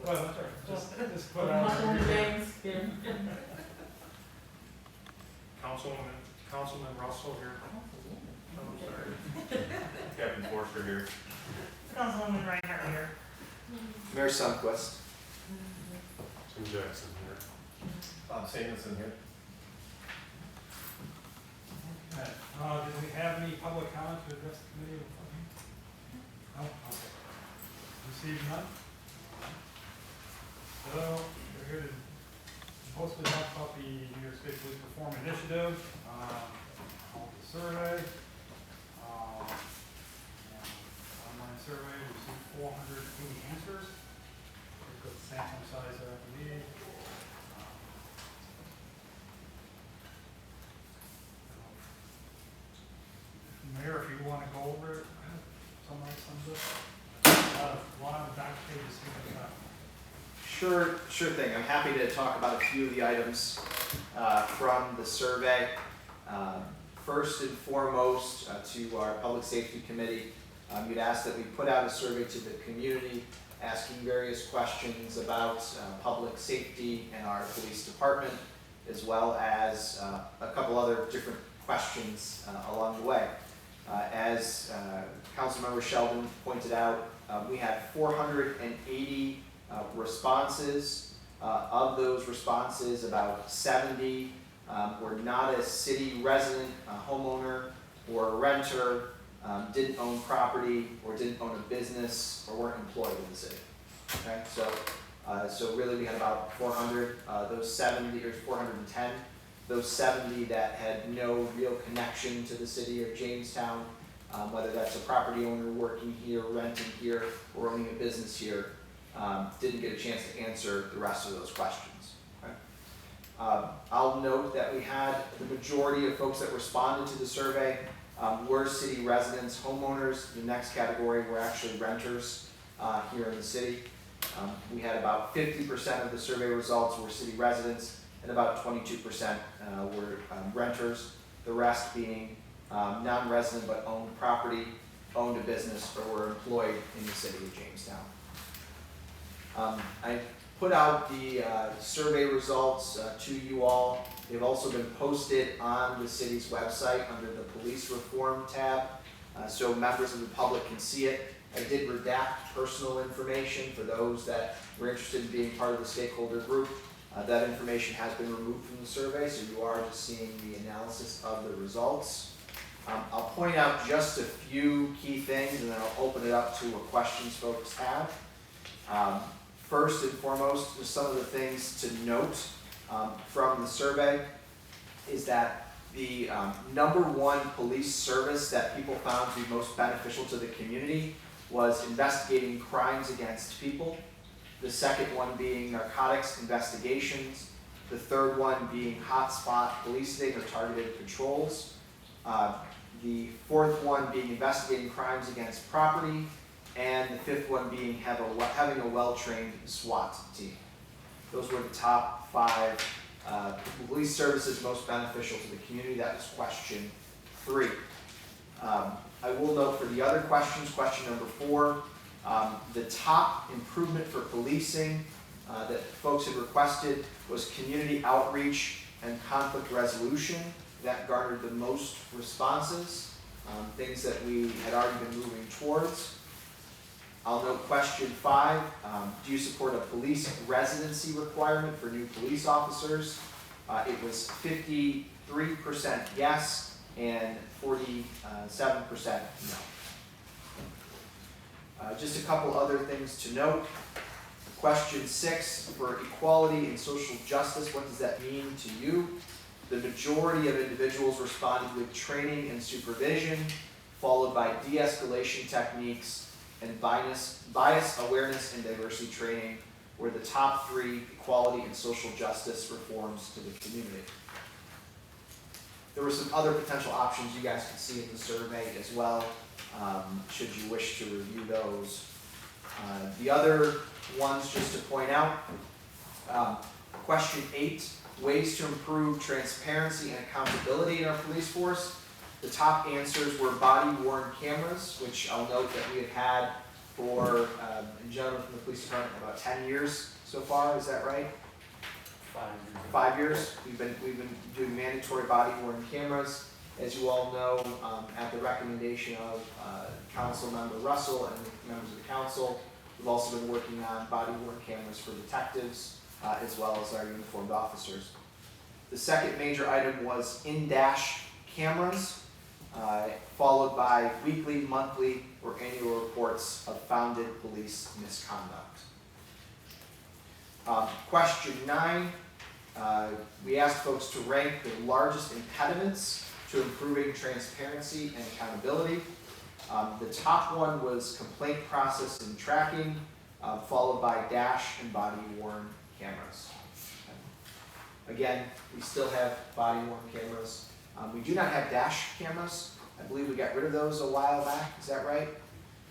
Well, that's right. Just put Councilman out. James, here. Councilman Russell here. Oh, sorry. Captain Forster here. Councilwoman Reinhardt here. Mayor Sunquist. Tim Jackson here. Bob Samuelson here. Okay. Did we have any public comment to address the committee? No? Okay. Received none? So, we're here to mostly talk about the New York State Police Reform Initiative, called the survey. Online survey, we received 480 answers. We've got the sample size there at the meeting. Mayor, if you want to go over it, somebody sums up. A lot of back pages here. Sure thing. I'm happy to talk about a few of the items from the survey. First and foremost, to our Public Safety Committee, you'd asked that we put out a survey to the community asking various questions about public safety and our police department, as well as a couple other different questions along the way. As Councilmember Sheldon pointed out, we had 480 responses. Of those responses, about 70 were not a city resident, a homeowner, or a renter, didn't own property, or didn't own a business, or weren't employed in the city. Okay, so really we had about 400. Those 70, or 410. Those 70 that had no real connection to the city of Jamestown, whether that's a property owner working here, renting here, or owning a business here, didn't get a chance to answer the rest of those questions. Okay? I'll note that we had the majority of folks that responded to the survey were city residents, homeowners. The next category were actually renters here in the city. We had about 50% of the survey results were city residents, and about 22% were renters, the rest being non-resident but owned property, owned a business, or were employed in the city of Jamestown. I put out the survey results to you all. They've also been posted on the city's website under the Police Reform tab, so members of the public can see it. I did redact personal information for those that were interested in being part of the stakeholder group. That information has been removed from the survey, so you are just seeing the analysis of the results. I'll point out just a few key things, and then I'll open it up to what questions folks have. First and foremost, just some of the things to note from the survey is that the #1 police service that people found to be most beneficial to the community was investigating crimes against people. The second one being narcotics investigations. The third one being hotspot policing or targeted patrols. The fourth one being investigating crimes against property. And the fifth one being having a well-trained SWAT team. Those were the top 5 police services most beneficial to the community. That was question 3. I will note for the other questions, question number 4, the top improvement for policing that folks had requested was community outreach and conflict resolution. That garnered the most responses, things that we had already been moving towards. I'll note question 5, do you support a police residency requirement for new police officers? It was 53% yes and 47% no. Just a couple other things to note. Question 6, for equality and social justice, what does that mean to you? The majority of individuals responded with training and supervision, followed by de-escalation techniques, and bias awareness and diversity training were the top 3 equality and social justice reforms to the community. There were some other potential options you guys could see in the survey as well, should you wish to review those. The other ones just to point out, question 8, ways to improve transparency and accountability in our police force. The top answers were body-worn cameras, which I'll note that we have had for, a gentleman from the police department, about 10 years so far, is that right? 5 years. We've been doing mandatory body worn cameras, as you all know, at the recommendation of Council Member Russell and the members of the council. We've also been working on body worn cameras for detectives, as well as our uniformed officers. The second major item was in-dash cameras, followed by weekly, monthly, or annual reports of founded police misconduct. Question 9, we asked folks to rank the largest impediments to improving transparency and accountability. The top one was complaint process and tracking, followed by dash and body worn cameras. Again, we still have body worn cameras. We do not have dash cameras. I believe we got rid of those a while back, is that right?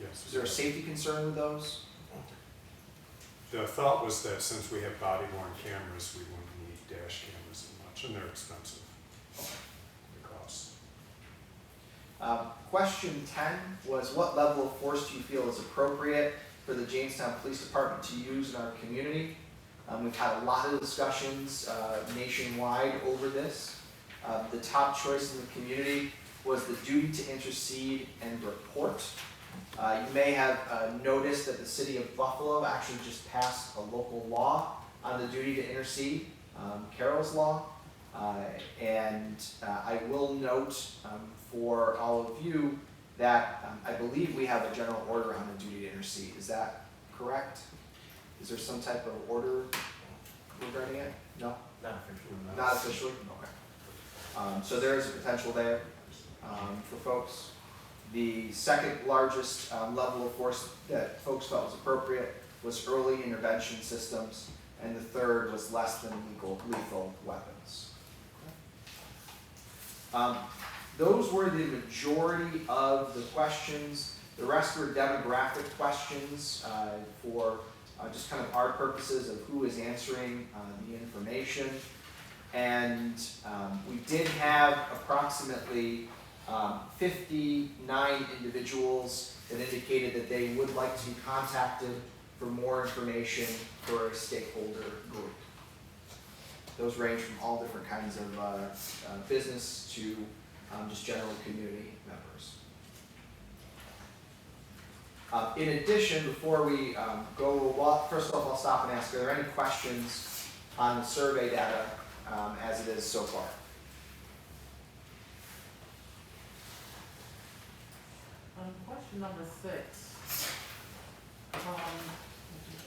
Yes. Is there a safety concern with those? The thought was that since we have body worn cameras, we wouldn't need dash cameras as much, and they're expensive. The cost. Question 10 was, what level of force do you feel is appropriate for the Jamestown Police Department to use in our community? We've had a lot of discussions nationwide over this. The top choice in the community was the duty to intercede and report. You may have noticed that the city of Buffalo actually just passed a local law on the duty to intercede, Carroll's Law. And I will note for all of you that I believe we have a general order on the duty to intercede. Is that correct? Is there some type of order regarding it? No? Not officially. Not officially? Okay. So there is a potential there for folks. The second largest level of force that folks felt was appropriate was early intervention systems, and the third was less than lethal weapons. Those were the majority of the questions. The rest were demographic questions for just kind of our purposes of who is answering the information. And we did have approximately 59 individuals that indicated that they would like to be contacted for more information for a stakeholder group. Those range from all different kinds of business to just general community members. In addition, before we go, first off, I'll stop and ask, are there any questions on the survey data as it is so far? Question number 6.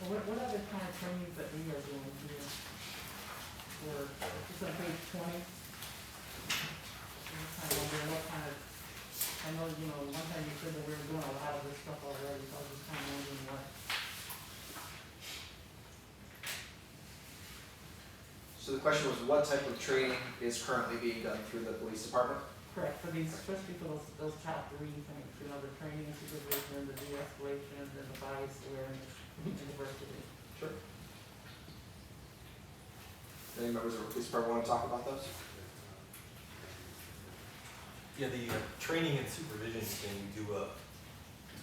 What other kind of trainings that we are doing here? It's on page 20. I'm wondering what kind of, I know, one time you said that we were doing a lot of this stuff already, so I was just kind of wondering what. So the question was, what type of training is currently being done through the police department? Correct, for these, especially for those top 3 things, the training, supervision, the de-escalation, and the bias awareness, and diversity. Sure. Any members of the police department want to talk about those? Yeah, the training and supervision thing, we do a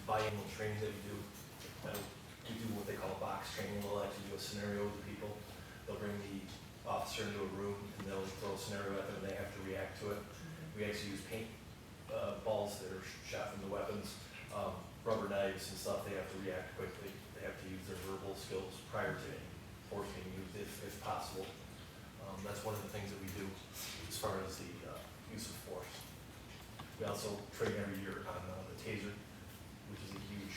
biannual training that we do. We do what they call a box training. We'll actually do a scenario with the people. They'll bring the officer into a room and they'll throw a scenario at them and they have to react to it. We actually use paint balls that are shot from the weapons, rubber knives and stuff. They have to react quickly. They have to use their verbal skills prior to any force being used if possible. That's one of the things that we do as far as the use of force. We also train every year on the taser, which is a huge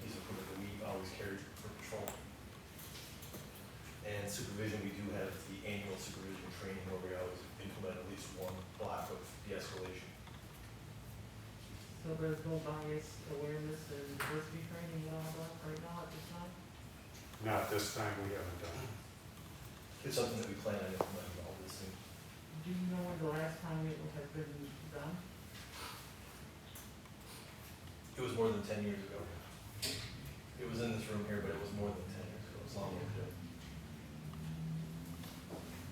piece of equipment that we always carry for patrol. And supervision, we do have the annual supervision training where we always implement at least one block of de-escalation. So there's no bias awareness and diversity training at all right now at this time? Not this time, we haven't done it. It's something that we plan on implementing all this thing. Do you know when the last time it has been done? It was more than 10 years ago. It was in this room here, but it was more than 10 years ago. It was long ago.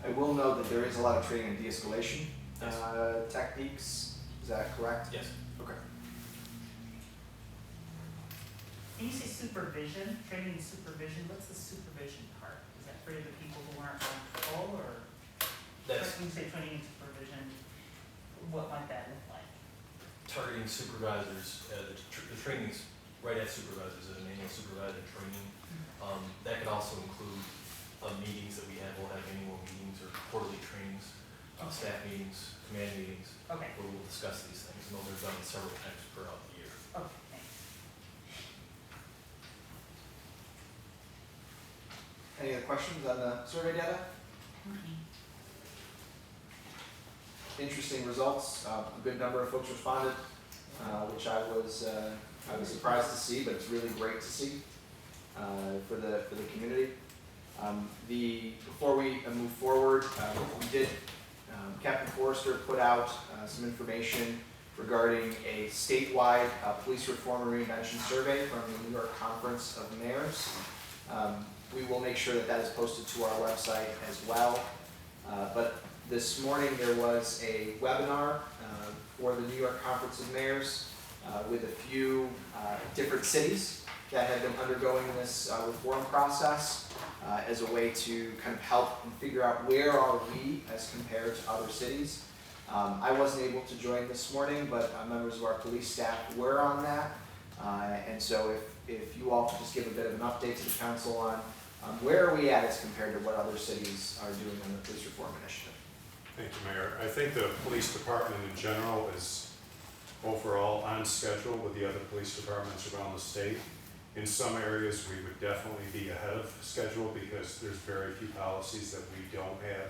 I will note that there is a lot of training in de-escalation techniques. Is that correct? Yes. Okay. When you say supervision, training and supervision, what's the supervision part? Is that for the people who aren't on patrol, or? That's When you say training and supervision, what might that look like? targeting supervisors, the training's right at supervisors, at an annual supervisor training. That could also include meetings that we have, we'll have annual meetings or quarterly trainings, staff meetings, command meetings, Okay, where we'll discuss these things, and those are done several times throughout the year. okay, thanks. Any other questions on the survey data? Interesting results. A good number of folks responded, which I was surprised to see, but it's really great to see for the community. Before we move forward, we did. Captain Forrester put out some information regarding a statewide police reform and reinvention survey from the New York Conference of Mayors. We will make sure that that is posted to our website as well. But this morning there was a webinar for the New York Conference of Mayors with a few different cities that have been undergoing this reform process as a way to kind of help and figure out where are we as compared to other cities. I wasn't able to join this morning, but members of our police staff were on that. And so if you all could just give a bit of an update to the council on where are we at as compared to what other cities are doing on the police reform initiative. Thank you, Mayor. I think the police department in general is overall on schedule with the other police departments around the state. In some areas, we would definitely be ahead of schedule because there's very few policies that we don't have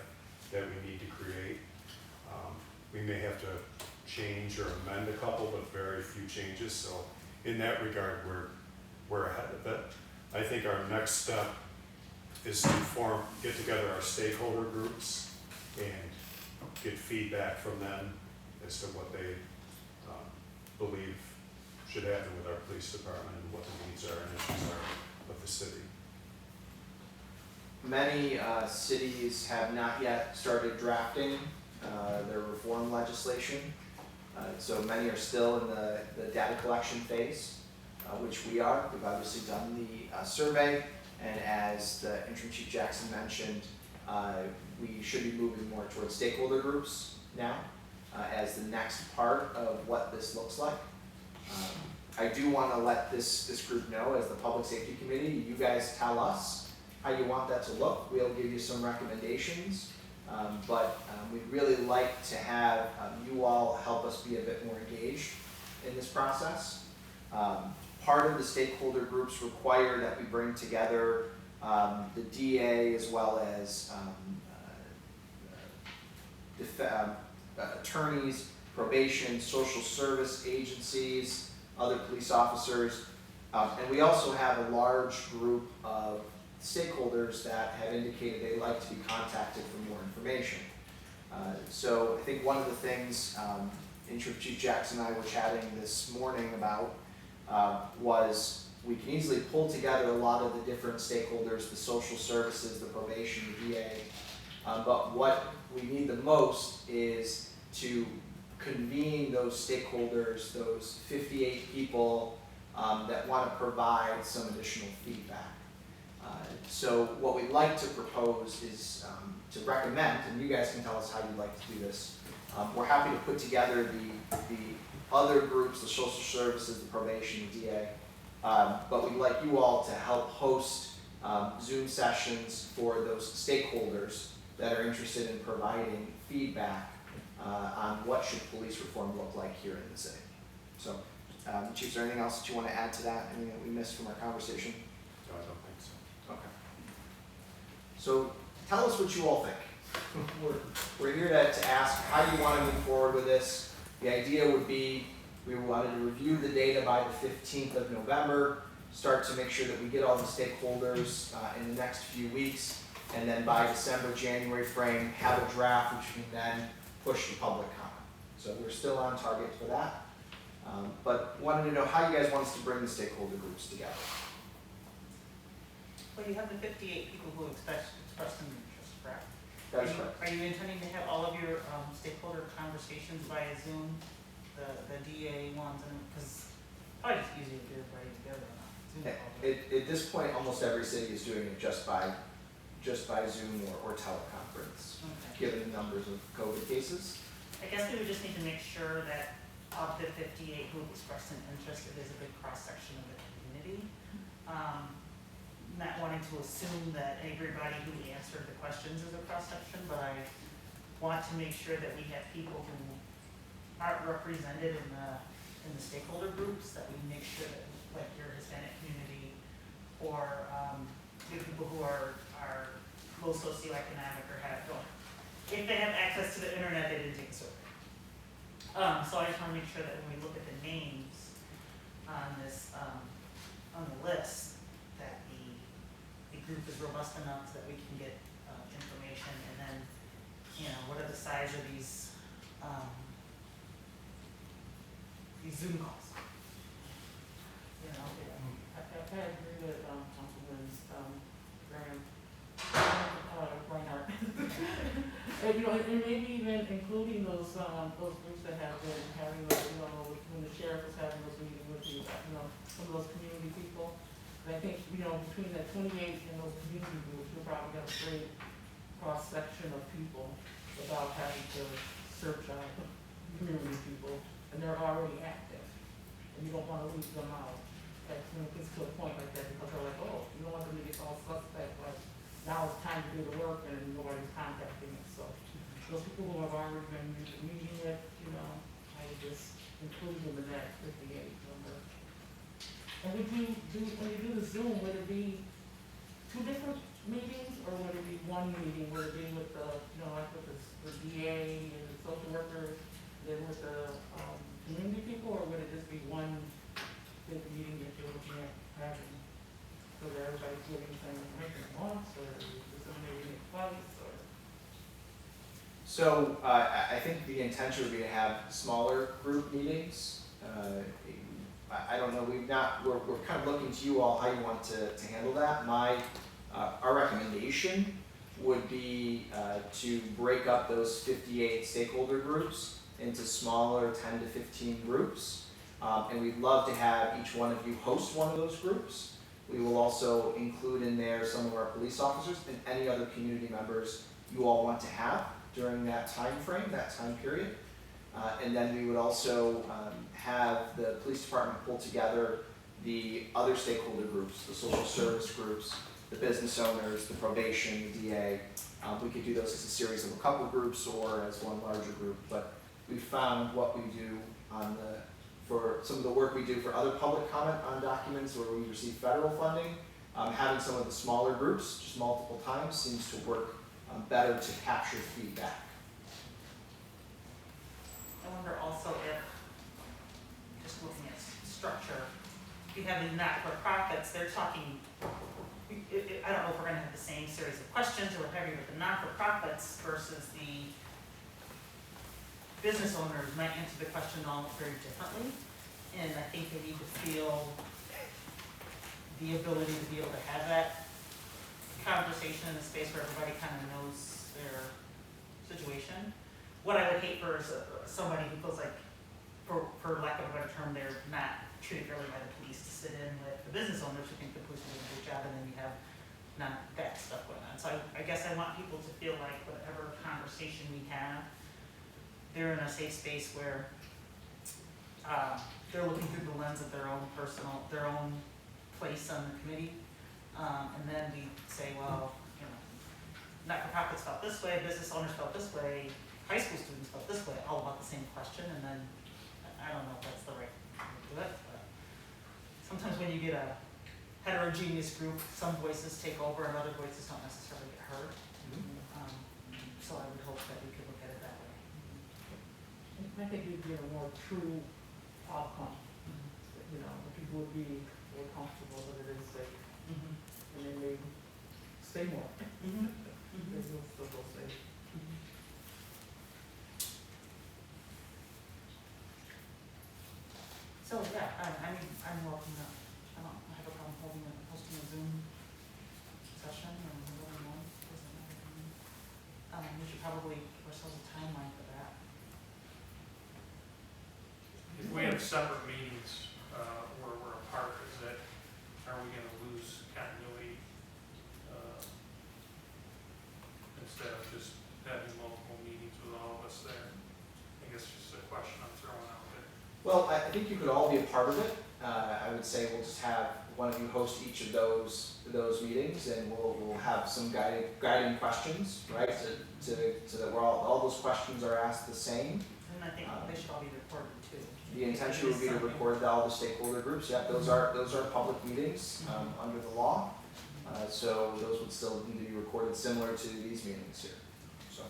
that we need to create. We may have to change or amend a couple, but very few changes. So in that regard, we're ahead of it. I think our next step is to get together our stakeholder groups and get feedback from them as to what they believe should happen with our police department and what the needs are and issues are of the city. Many cities have not yet started drafting their reform legislation. So many are still in the data collection phase, which we are. We've obviously done the survey, and as the interim chief Jackson mentioned, we should be moving more towards stakeholder groups now as the next part of what this looks like. I do want to let this group know, as the Public Safety Committee, you guys tell us how you want that to look. We'll give you some recommendations, but we'd really like to have you all help us be a bit more engaged in this process. Part of the stakeholder groups require that we bring together the DA as well as attorneys, probation, social service agencies, other police officers, and we also have a large group of stakeholders that have indicated they'd like to be contacted for more information. So I think one of the things Interim Chief Jackson and I were chatting this morning about was we can easily pull together a lot of the different stakeholders, the social services, the probation, the DA, but what we need the most is to convene those stakeholders, those 58 people that want to provide some additional feedback. So what we'd like to propose is to recommend, and you guys can tell us how you'd like to do this. We're happy to put together the other groups, the social services, the probation, the DA, but we'd like you all to help host Zoom sessions for those stakeholders that are interested in providing feedback on what should police reform look like here in the city. So, Chief, is there anything else that you want to add to that? Anything that we missed from our conversation? No, I don't think so. Okay. So tell us what you all think. We're here to ask how you want to move forward with this. The idea would be we wanted to review the data by the 15th of November, start to make sure that we get all the stakeholders in the next few weeks, and then by December, January frame, have a draft which we can then push to public comment. So we're still on target for that. But wanted to know how you guys want us to bring the stakeholder groups together. Well, you have the 58 people who expressed some interest, correct? That is correct. Are you intending to have all of your stakeholder conversations via Zoom, the DA ones, and because probably just easier to do everybody together on a Zoom at this point, almost every city is doing it just by Zoom or teleconference, Okay. given the numbers of COVID cases. I guess we would just need to make sure that of the 58 who expressed an interest, it is a good cross-section of the community. Not wanting to assume that everybody who answered the questions is a cross-section, but I want to make sure that we have people who aren't represented in the stakeholder groups, that we make sure that, like your Hispanic community, or the people who are low socioeconomic or have, well, if they have access to the internet, they didn't take a survey. So I just wanna make sure that when we look at the names on this, on the list, that the group is robust enough so that we can get, information, and then, you know, what are the size of these Zoom calls? You know, I agree with, Councilman, Graham, Reinhardt. And, you know, and maybe even including those groups that have been having those, you know, when the sheriff was having those meetings with you know, some of those community people. And I think, you know, between that 28 and those community groups, you're probably got a great cross-section of people without having to search out community people, and they're already active, and you don't wanna leave them out. Like, when it gets to a point like that, because they're like, oh, you don't want them to get all suspect, like, now it's time to do the work, and nobody's contacting us, so. Those people who have already been meeting with, you know, I would just include them in that 58 number. And would you do, when you do the Zoom, would it be 2 different meetings, or would it be 1 meeting? Would it be with the, you know, like with the DA and the social workers, then with the community people, or would it just be 1 big meeting that you're looking at having? So that everybody's getting the same information at once, or disseminating it twice, or? So, I think the intention would be to have smaller group meetings. I don't know, we're kind of looking to you all how you want to handle that. Our recommendation would be to break up those 58 stakeholder groups into smaller 10 to 15 groups. And we'd love to have each one of you host one of those groups. We will also include in there some of our police officers and any other community members you all want to have during that time frame, that time period. And then we would also have the police department pull together the other stakeholder groups, the social service groups, the business owners, the probation, the DA. We could do those as a series of a couple groups or as one larger group, but we found what we do for some of the work we do for other public comment on documents where we receive federal funding, having some of the smaller groups just multiple times seems to work better to capture feedback. I wonder also if, just looking at structure, if you have the not-for-profits, they're talking, I don't know if we're gonna have the same series of questions or what have you, but the not-for-profits versus the business owners might answer the question all very differently. And I think they need to feel the ability to be able to have that conversation in a space where everybody kind of knows their situation. What I would hate for is somebody who feels like, for lack of a better term, they're not treated fairly by the police, to sit in with the business owners who think the police are doing a good job, and then you have not that stuff going on. So I guess I want people to feel like whatever conversation we have, they're in a safe space where they're looking through the lens of their own place on the committee. And then we say, well, you know, not-for-profits felt this way, business owners felt this way, high school students felt this way, all about the same question, and then, I don't know if that's the right way to do it, but sometimes when you get a heterogeneous group, some voices take over and other voices don't necessarily get heard. So I would hope that we could look at it that way. I think you'd get a more true outcome, you know, the people would be more comfortable that it is safe, and then they stay more. They will still go safe. So, yeah, I mean, I'm welcome to, I don't have a problem hosting a Zoom session or whatever one, doesn't matter to me. We should probably give ourselves a timeline for that. If we have separate meetings, where we're apart, are we gonna Well, I think you could all be a part of it. I would say we'll just have one of you host each of those meetings, and we'll have some guiding questions, right? So that all those questions are asked the same. And I think they should all be recorded too. The intention would be to record all the stakeholder groups. Yeah, those are public meetings under the law. So those would still need to be recorded, similar to these meetings here. So.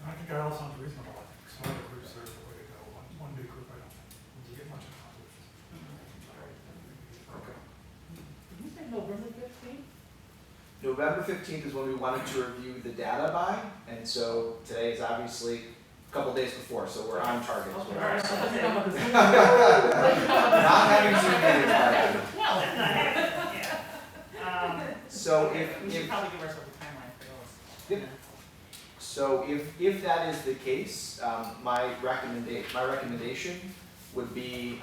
And I think that all sounds reasonable. I think some other groups are the way to go. One big group, I don't think you get much accomplished. Okay. Did you say November 15th? November 15th is when we wanted to review the data by, and so today is obviously a couple days before, so we're on target. Okay, So all right, so I think I'm gonna zoom. not having Zoom meetings by then. Well, that's not happening, yeah. So We if should probably give ourselves a timeline for those. Yep. So if that is the case, my recommendation would be,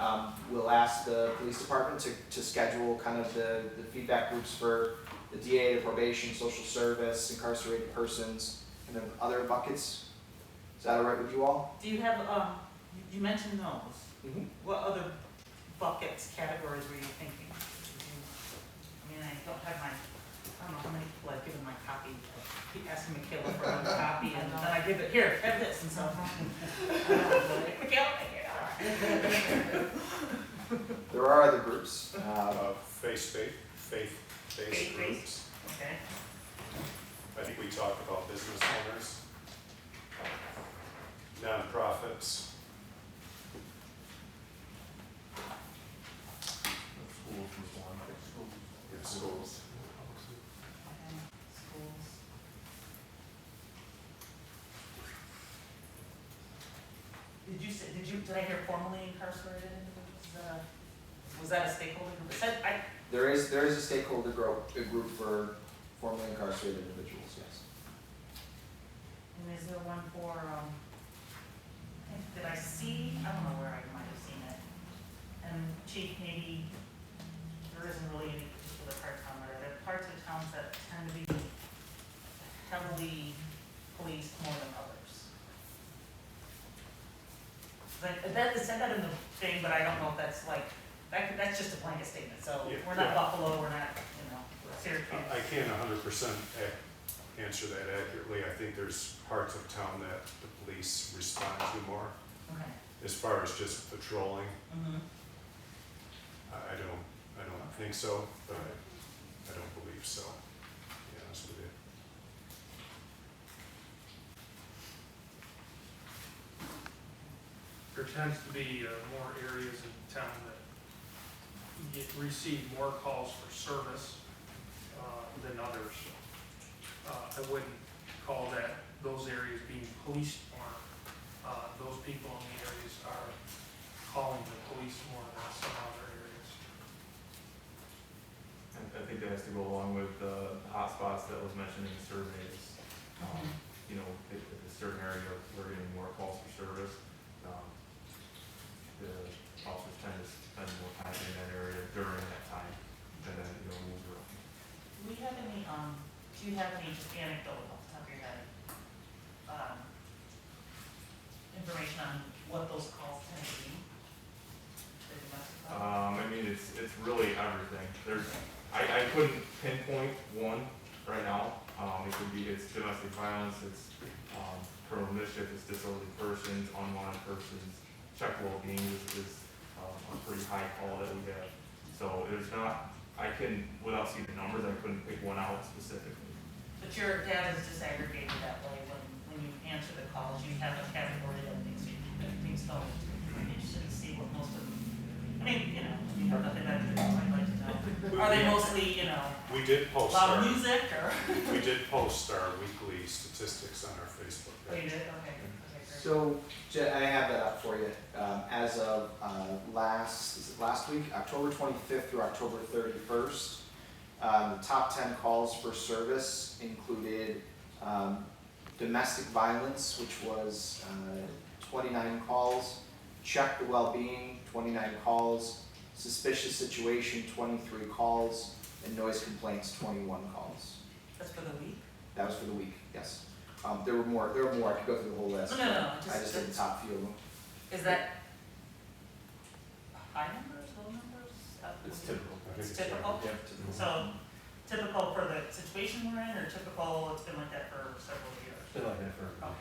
we'll ask the police department to schedule kind of the feedback groups for the DA, the probation, social service, incarcerated persons, and then other buckets. Is that all right with you all? Do you have, you mentioned those. Mm-hmm. What other buckets, categories were you thinking? I mean, I don't have my, I don't know how many people I've given my copy. I keep asking Michaela for another copy, and then I give it, here, have this, and so. Michaela, There are other groups. Faith-based Faith-based. groups. Okay. I think we talked about business owners, nonprofits, Schools was one, and schools. Okay, schools. Did I hear formally incarcerated individuals? Was that a stakeholder group? It said, There is a stakeholder group for formerly incarcerated individuals, yes. and is there one for, did I see, I don't know where I might have seen it. And Chief, maybe there isn't really any particular part of town, but are there parts of towns that tend to be heavily policed more than others? It said that in the thing, but I don't know if that's like, that's just a blanket statement, so Yeah, we're not yeah. Buffalo, we're not, Syracuse. I can't 100% answer that accurately. I think there's parts of town that the police respond to more. Okay. As far as just patrolling, Mm-hmm. I don't think so, but I don't believe so, to be honest with you. There tends to be more areas in town that receive more calls for service than others. I wouldn't call those areas being policed more. Those people in the areas are calling the police more than some other areas. And I think that has to go along with the hotspots that was mentioned in the surveys. You know, if a certain area, we're getting more calls for service, the officers tend to spend more time in that area during that time, and then, you know, move around. Do we have any, do you have any just anecdotal off the top of your head? Information on what those calls tend to be? The domestic violence? I mean, it's really everything. I couldn't pinpoint one right now. It's domestic violence, it's, criminal mischief, it's disorderly persons, unwanted persons. Check well-being is a pretty high call that we have. So there's not, without seeing the numbers, I couldn't pick one out specifically. But your data is disaggregated that way when you answer the calls, you have a category that things don't. I'm interested to see what most of them, I mean, you have nothing better to do, I'd like to know. Are they mostly, We did post loud music or? we did post our weekly statistics on our Facebook Oh, you page. did, okay, great. So, I have that up for you. As of last week, October 25th through October 31st, the top 10 calls for service included domestic violence, which was 29 calls, check the well-being, 29 calls, suspicious situation, 23 calls, and noise complaints, 21 calls. That's for the week? That was for the week, yes. There were more, I could go through the whole list. No, no, no, but I just did the top few of them. Is that high numbers, low numbers? It's typical. I think It's typical? Yeah, typical. So, typical for the situation we're in, or typical, it's been like that for several years? It's been like that for. Okay.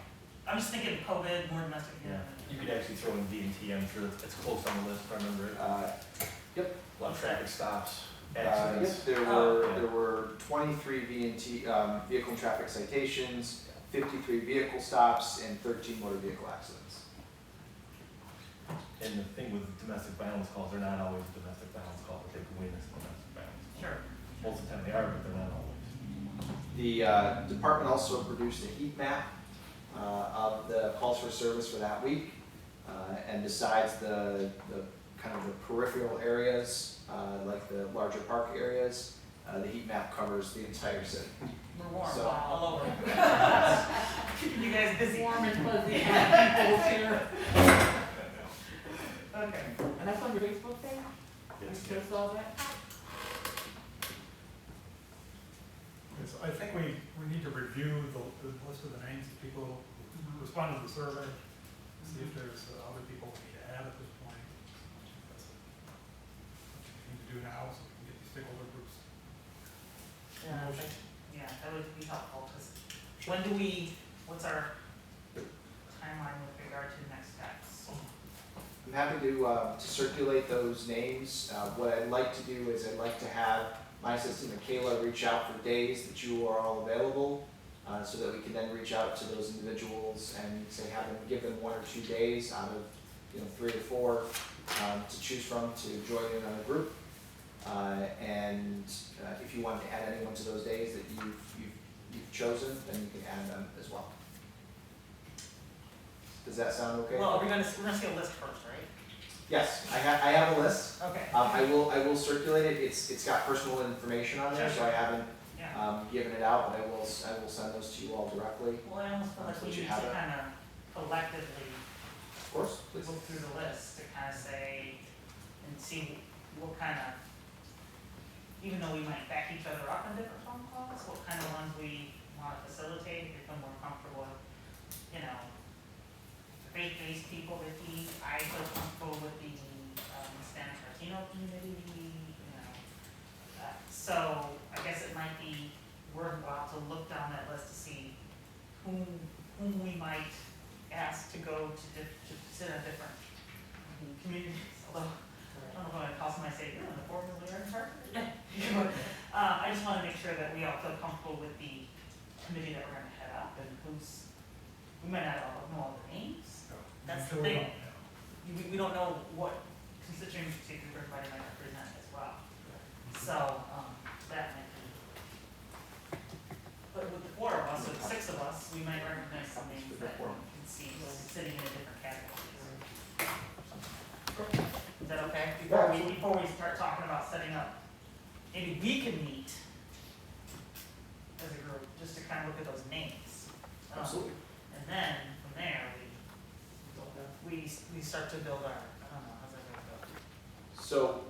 I'm just thinking COVID, more domestic. Yeah, you could actually throw in D&T, I'm sure it's close on the list, if I remember it. A lot of traffic stops, accidents. Yep, Oh. there were 23 V&T, vehicle and traffic citations, 53 vehicle stops, and 13 motor vehicle accidents. And the thing with domestic violence calls, they're not always domestic violence calls, but they go in as domestic violence. Sure. Most of the time they are, but they're not always. The department also produced a heat map of the calls for service for that week. And besides the kind of the peripheral areas, like the larger park areas, the heat map covers the entire city. We're warm, So- all over. Keeping you guys busy. Warm and fuzzy, happy people here. Okay. And that's on your Facebook page? You Yes. just saw that? Yes, I think we need to review the list of the names of people who responded to the survey, see if there's other people we need to add at this point. That's what we need to do now, so we can get these stakeholder groups. Yeah, yeah, that would be helpful, because when do what's our timeline with regard to next steps? I'm happy to circulate those names. What I'd like to do is I'd like to have my assistant Michaela reach out for days that you are all available, so that we can then reach out to those individuals and say, give them 1 or 2 days out of 3 or 4 to choose from to join in on a group. And if you want to add anyone to those days that you've chosen, then you can add them as well. Does that sound okay? Well, we're gonna see a list first, right? Yes, I have a list. Okay. I will circulate it. It's got personal information on there, Sure, so I haven't Yeah. given it out, but I will send those to you all directly. Well, I almost feel like we Would you need to have it? kind of collectively Of course, please. look through the list to kind of say, and see what kind of, even though we might back each other up in different phone calls, what kind of ones we want to facilitate, become more comfortable with, faith-based people with I feel comfortable with the Hispanic Latino community, so I guess it might be worthwhile to look down that list to see whom we might ask to go to sit in different communities, although I don't know if I call somebody and say, you're in the Fort Wayne part. I just wanna make sure that we all feel comfortable with the committee that we're gonna head up and we might not all know all the names. That's the thing. We don't know what constituency everybody might represent as well. So, that might be. But with the 4 of us, or the 6 of us, we might recognize some names that we can see sitting in different categories. Is that okay? Before we start talking about setting up, maybe we can meet as a group, just to kind of look at those names. Absolutely. And then, from there, we start to build our, I don't know, how's that gonna go? So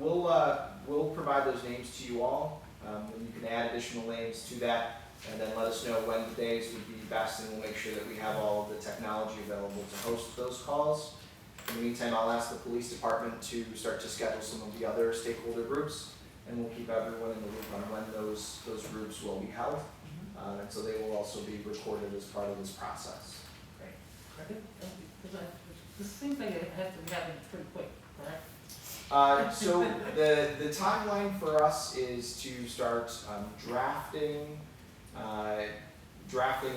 we'll provide those names to you all, and you can add additional names to that, and then let us know when the days would be best, and we'll make sure that we have all of the technology available to host those calls. In the meantime, I'll ask the police department to start to schedule some of the other stakeholder groups, and we'll keep everyone in the loop on when those groups will be held. And so they will also be recorded as part of this process. This seems like it has to be happening pretty quick, correct? So the timeline for us is to start drafting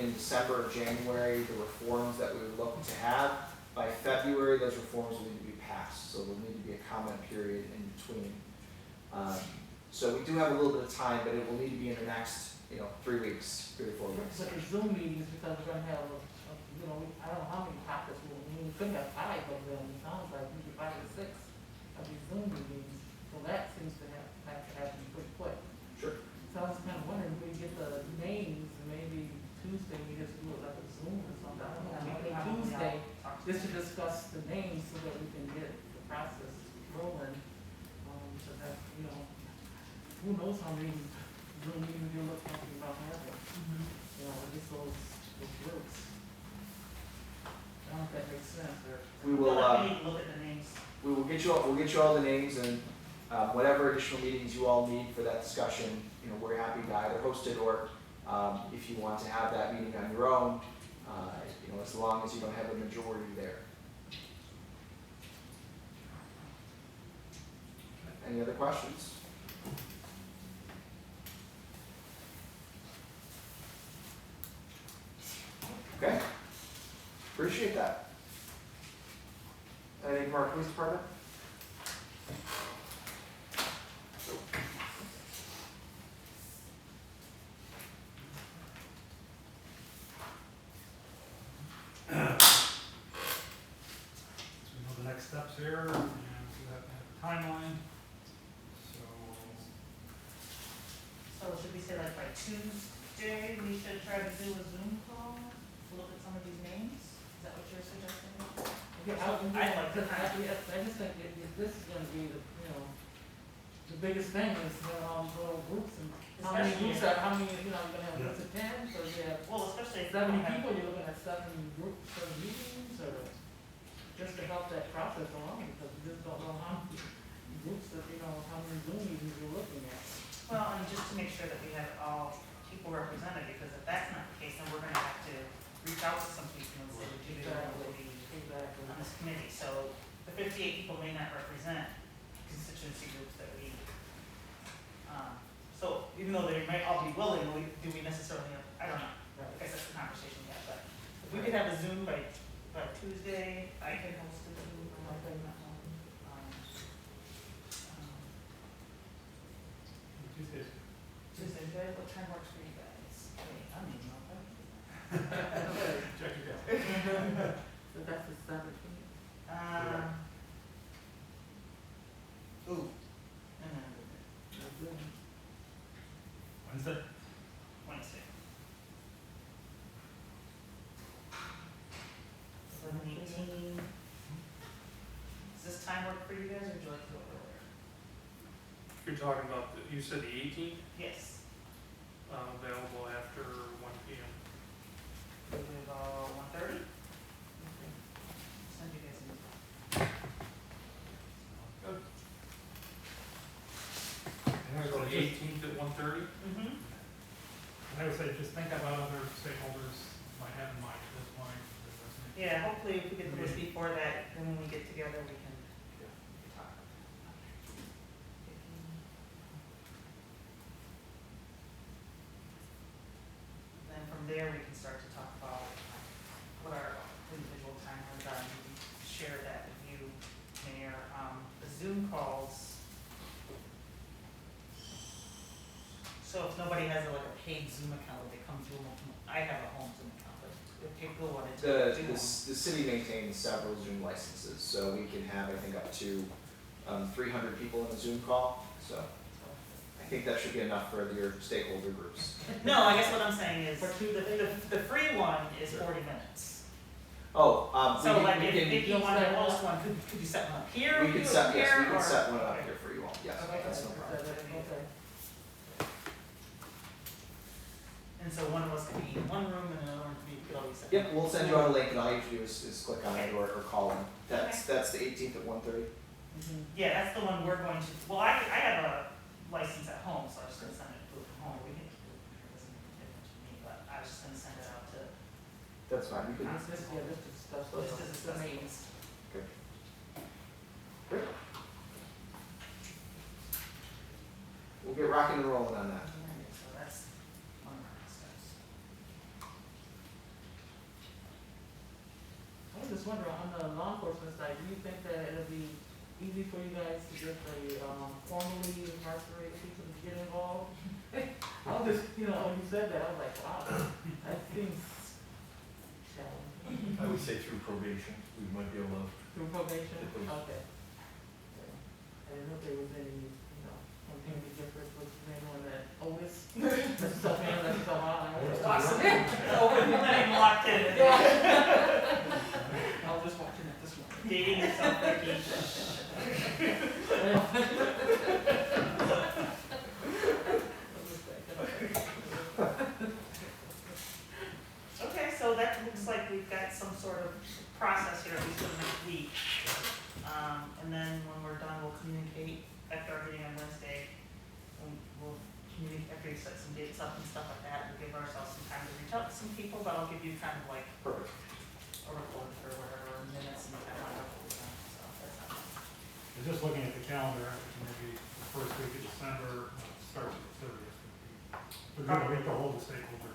in December or January the reforms that we would look to have. By February, those reforms will need to be passed, so there'll need to be a comment period in between. So we do have a little bit of time, but it will need to be in the next 3 weeks, 3 or 4 weeks. But the Zoom meetings, because we're gonna have, I don't know how many topics, we could have 5 of them, it sounds like maybe 5 or 6 of these Zoom meetings, so that seems to have to happen pretty quick. Sure. So I was kind of wondering, if we get the names, maybe Tuesday, we just do it like a Zoom or something, I don't know, maybe Tuesday, just to discuss the names so that we can get the process rolling. So that, who knows how many Zoom meetings you're looking about having, just those those groups. I don't know if that makes sense, or. We will, We need to look at the names. we will get you all the names and, whatever additional meetings you all need for that discussion, you know, we're happy to either host it or, if you want to have that meeting on your own, you know, as long as you don't have a majority there. Any other questions? Okay, appreciate that. Anything from our police department? So we know the next steps here, and we have to have a timeline. So, Should we say like by Tuesday, we should try to do a Zoom call, to look at some of these names? Is that what you're suggesting? Yeah, I'd like to I just think if this is gonna be the, you know, the biggest thing is, little groups and how many groups are, how many, you know, you're gonna have groups of 10, so you have Well, especially if we 70 don't have- people, you're looking at 7 groups, 7 meetings, or just to help that process along, because you just don't know how many groups that, you know, how many Zoom meetings you're looking at. Well, and just to make sure that we have all people represented, because if that's not the case, then we're gonna have to reach out to some people and say, would you be able to be Exactly. on this committee? So the 58 people may not represent constituency groups that we, so even though they might all be willing, do we necessarily have, I don't know. I guess that's the conversation we have, but if we could have a Zoom by Tuesday, I can host a Zoom, I can, Tuesdays. Tuesday, what time works for you guys? Wait, I'm even open. Check your calendar. So that's the 17th. Ooh. Wednesday? Wednesday. 7:18. Does this time work for you guys, or would you like to go earlier? You're talking about, you said the 18th, Yes. available after 1 PM. We do about 1:30? Send you guys an Good. So the 18th at 1:30? email. And I would say just think about other stakeholders might have in mind at this point. Yeah, hopefully if we get the list before that, then when we get together, we can talk. Then from there, we can start to talk about what our individual timelines are, and we can share that with you, Mayor. The Zoom calls. So if nobody has like a paid Zoom account, they come Zoom, I have a home Zoom account, but if people wanted to do The one. city maintains several Zoom licenses, so we can have, I think, up to 300 people in a Zoom call, so I think that should be enough for your stakeholder groups. No, I guess what I'm saying is, For Tuesday? the free one is 40 minutes. Oh, So like we if can, you wanted to host one, could you set one up here? we can set, yes, we here, can or- set one up okay. here for you all, yes, Okay. that's no problem. Okay. And so one of us could be in one room and another one could be, could always set. Yep, we'll send you out a link, and all you have to do is click on it or call them. That's the 18th at 1:30. Yeah, that's the one we're going to, well, I have a license at home, so I was just gonna send it to from home, we can do it from here, it doesn't make a difference to me, but I was just gonna send it out to. That's fine, we can, This is discuss Just those, to discuss the names. we'll get rocking and rolling on that. So that's one of our steps. I was just wondering, on the law enforcement side, do you think that it'll be easy for you guys to get the, formally incarcerated people to get involved? I was just, you know, when you said that, I was like, wow, that seems challenging. I would say through probation, we might be able to. Through probation? If it was- Okay. I didn't know if there was any, you know, something to difference with the name on that Otis. That's so, man, that's so high. Awesome. Open, letting locked in. I was just watching it this morning. Dating yourself, Ricky. Okay, we'll communicate after our meeting on Wednesday. We'll communicate after you set some dates up and stuff like that, and give ourselves some time to reach out to some people, but I'll give you kind of like Perfect. a report or whatever, minutes and kind of what we've done, so that's not. And just looking at the calendar, maybe the first week of December, starts at the 30th. We're gonna wait to hold the stakeholder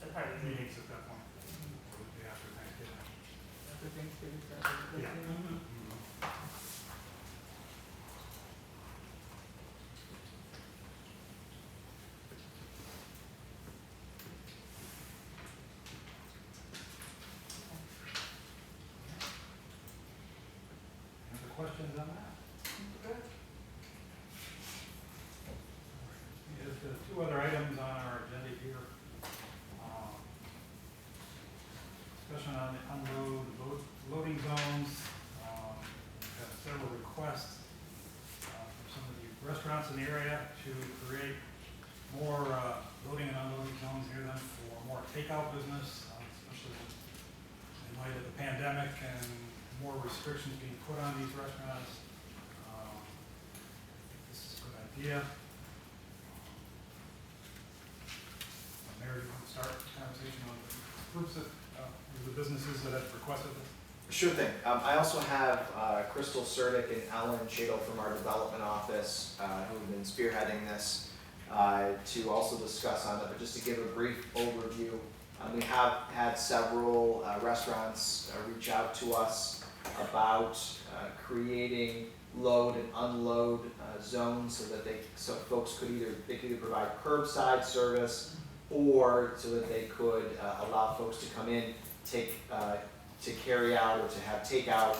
That'd probably be. meetings at that point, so it'd be after Thanksgiving. After Thanksgiving starts. Yeah. Mhm. Any other questions on that? Good. There's two other items on our agenda here. Discussion on the loading zones. We've had several requests from some of the restaurants in the area to create more loading and unloading zones near them for more takeout business, especially in light of the pandemic and more restrictions being put on these restaurants. This is a good idea. Mary, you want to start the conversation on the groups that, the businesses that have requested this? Sure thing. I also have Crystal Surdick and Ellen Shadle from our development office who have been spearheading this to also discuss on it. But just to give a brief overview, we have had several restaurants reach out to us about creating load and unload zones so folks could either provide curbside service or so that they could allow folks to come in, to carry out or to have takeout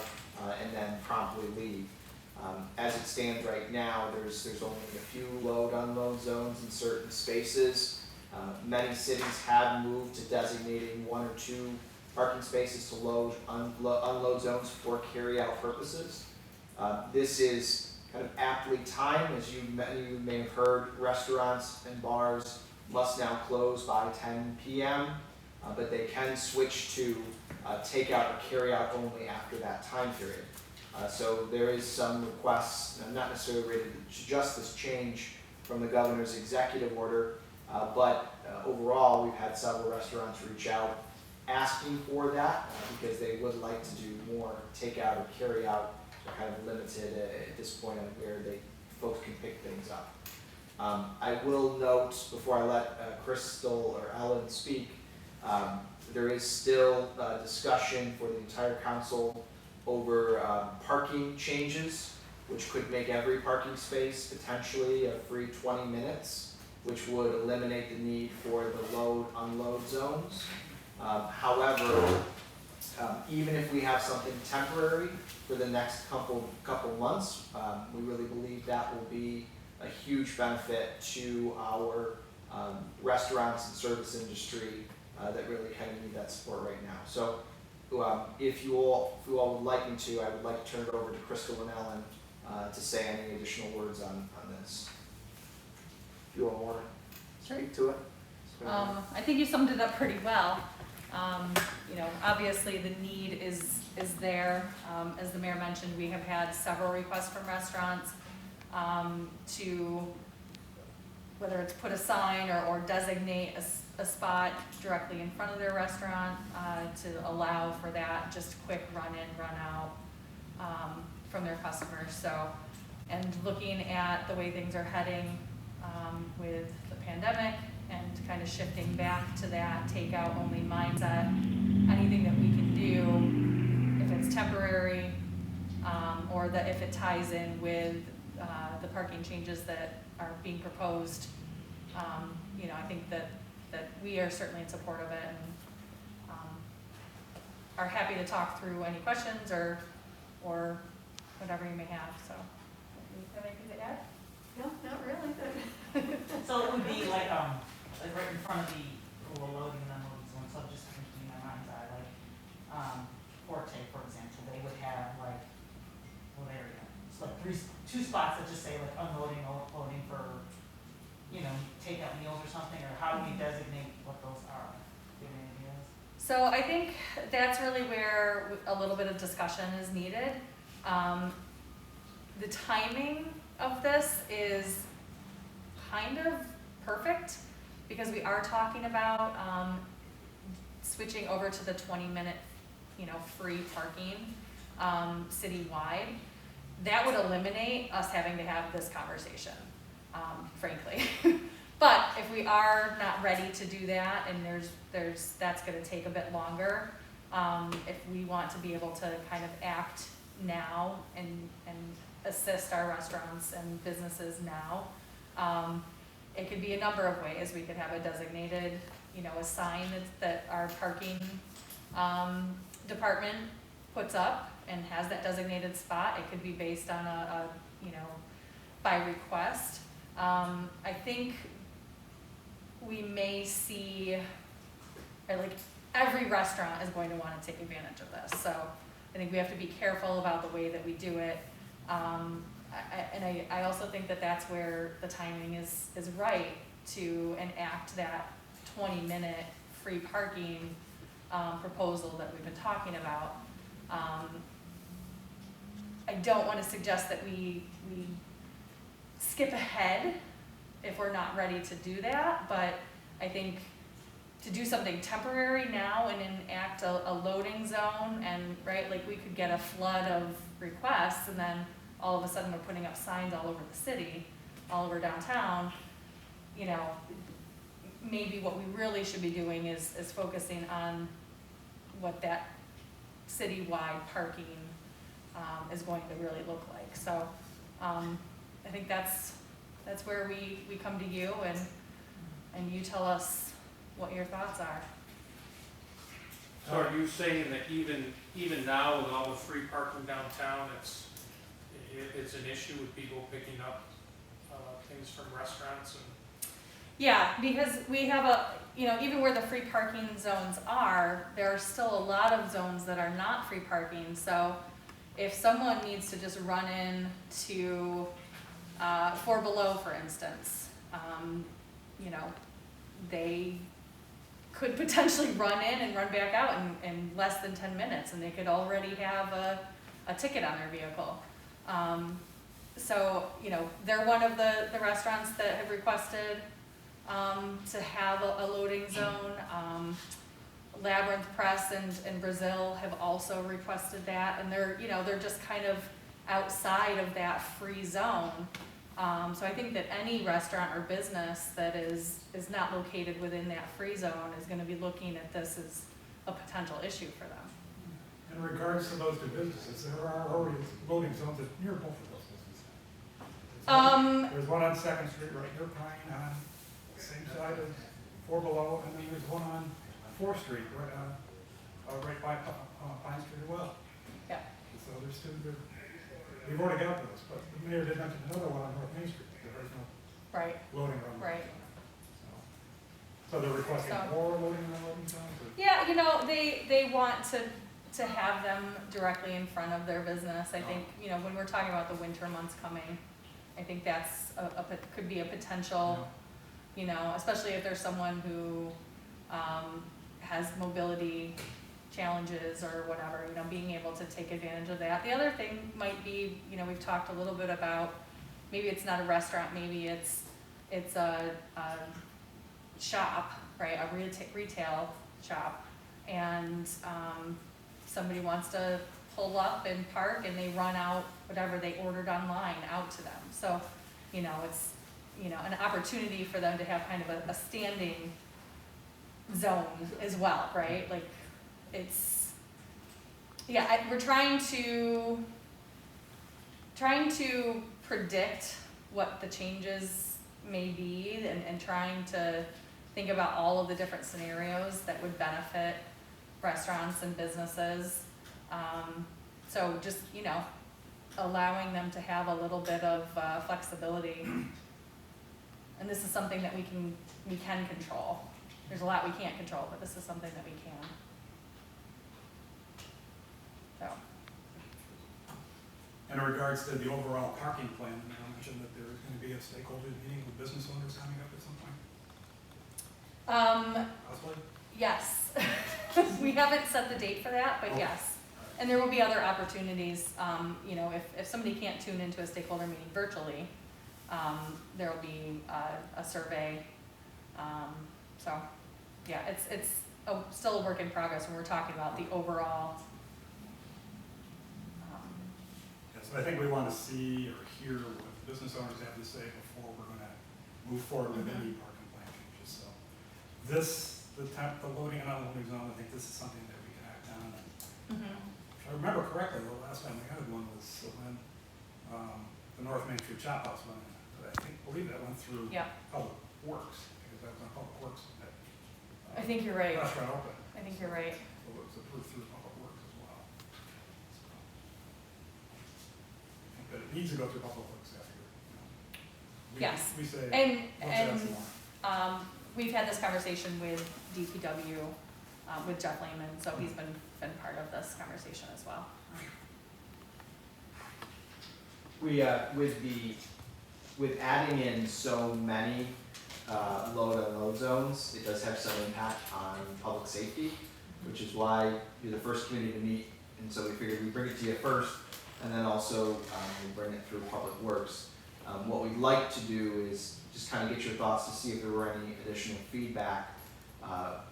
and then promptly leave. As it stands right now, there's only a few load unload zones in certain spaces. Many cities have moved to designating 1 or 2 parking spaces to unload zones for carry out purposes. This is kind of aptly timed, as many of you may have heard. Restaurants and bars must now close by 10 p.m., but they can switch to takeout or carry out only after that time period. So there is some requests, not necessarily related to just this change from the governor's executive order, but overall we've had several restaurants reach out asking for that because they would like to do more takeout or carry out. They're kind of limited at this point on where folks can pick things up. I will note before I let Crystal or Ellen speak, there is still discussion for the entire council over parking changes, which could make every parking space potentially a free 20 minutes, which would eliminate the need for the load-unload zones. However, even if we have something temporary for the next couple months, we really believe that will be a huge benefit to our restaurants and service industry that really kind of need that support right now. So if you all would like me to, I would like to turn it over to Crystal and Ellen to say any additional words on this. If you all want to speak to it. I think you summed it up pretty well. Obviously the need is there. As the mayor mentioned, we have had several requests from restaurants to, whether it's put a sign or designate a spot directly in front of their restaurant to allow for that just quick run in, run out from their customers. So, and looking at the way things are heading with the pandemic and kind of shifting back to that takeout only mindset, anything that we can do, if it's temporary or that if it ties in with the parking changes that are being proposed, I think that we are certainly in support of it and are happy to talk through any questions or whatever you may have. So, do you have anything to add? No, not really. So it would be like right in front of the loading and unloading zone, so I'm just thinking in my mind's eye, like, Forte, for example, they would have like, well, there you go. It's like 2 spots that just say like unloading or loading for, takeout meals or something, or how do we designate what those are? Do you have any ideas? So I think that's really where a little bit of discussion is needed. the timing of this is kind of perfect, because we are talking about, switching over to the 20-minute, free parking, citywide. That would eliminate us having to have this conversation, frankly. But if we are not ready to do that, and that's gonna take a bit longer, if we want to be able to kind of act now and assist our restaurants and businesses now, it could be a number of ways. We could have a designated, a sign that our parking, department puts up and has that designated spot. It could be based on by request. I think we may see, or like every restaurant is going to want to take advantage of this. So I think we have to be careful about the way that we do it. I also think that that's where the timing is right to enact that 20-minute free parking proposal that we've been talking about. I don't want to suggest that we skip ahead if we're not ready to do that, but I think to do something temporary now and enact a loading zone, and like we could get a flood of requests, and then all of a sudden we're putting up signs all over the city, all over downtown. Maybe what we really should be doing is focusing on what that citywide parking is going to really look like. So I think that's where we come to you, and you tell us what your thoughts are. So are you saying that even now with all the free parking downtown, it's an issue with people picking up things from restaurants and? Yeah, because we have even where the free parking zones are, there are still a lot of zones that are not free parking. So if someone needs to just run in to Four Below, for instance, they could potentially run in and run back out in less than 10 minutes, and they could already have a ticket on their vehicle. So they're one of the restaurants that have requested to have a loading zone. Labyrinth Press and Brazil have also requested that, and they're just kind of outside of that free zone. So I think that any restaurant or business that is not located within that free zone is going to be looking at this as a potential issue for them. In regards to those two businesses, there are already loading zones near both of those businesses. There's one on Second Street right near Pine, on the same side of Four Below, and then there's one on Fourth Street, right by Pine Street as well. Yeah. So there's two, we've already got those, but the mayor did mention another one on North Main Street, there is no Right. loading zone. Right. So they're requesting more loading and unloading zones? Or? Yeah, they want to have them directly in front of their business. I think, when we're talking about the winter months coming, I think that's could be a potential, especially if there's someone who has mobility challenges or whatever, being able to take advantage of that. The other thing might be, we've talked a little bit about, maybe it's not a restaurant, maybe it's a shop, right, a retail shop, and somebody wants to pull up and park, and they run out whatever they ordered online out to them. So, it's, an opportunity for them to have kind of a standing zone as well, right? Like, we're trying to predict what the changes may be, and trying to think about all of the different scenarios that would benefit restaurants and businesses. So just, allowing them to have a little bit of flexibility. And this is something that we can control. There's a lot we can't control, but this is something that we can. So. In regards to the overall parking plan, I mentioned that there is going to be a stakeholder meeting with business owners coming up at some point. Possibly? Yes. We haven't set the date for that, but yes. and there will be other opportunities, you know, if somebody can't tune into a stakeholder meeting virtually, there will be a survey. So, yeah, it's still a work in progress when we're talking about the overall. Yes, I think we want to see or hear what business owners have to say before we're gonna move forward with any parking plan changes, so. The loading and unloading zone, I think this is something that we can act on. If I remember correctly, the last time we had one was when, the North Main Street Chop House went in. But I believe that went through Yeah. Public Works, because that was on Public Works. That, I think you're right. Restaurant opened. I think you're right. So it was approved through Public Works as well. So, I think that it needs to go through Public Works after, you know. Yes. We say, And, let's add some more. we've had this conversation with DPW, with Jeff Lehman, so he's been part of this conversation as well. We, with adding in so many, load unload zones, it does have some impact on public safety, which is why you're the first committee to meet, and so we figured we'd bring it to you first, and then also, we'll bring it through Public Works. What we'd like to do is just kind of get your thoughts to see if there were any additional feedback,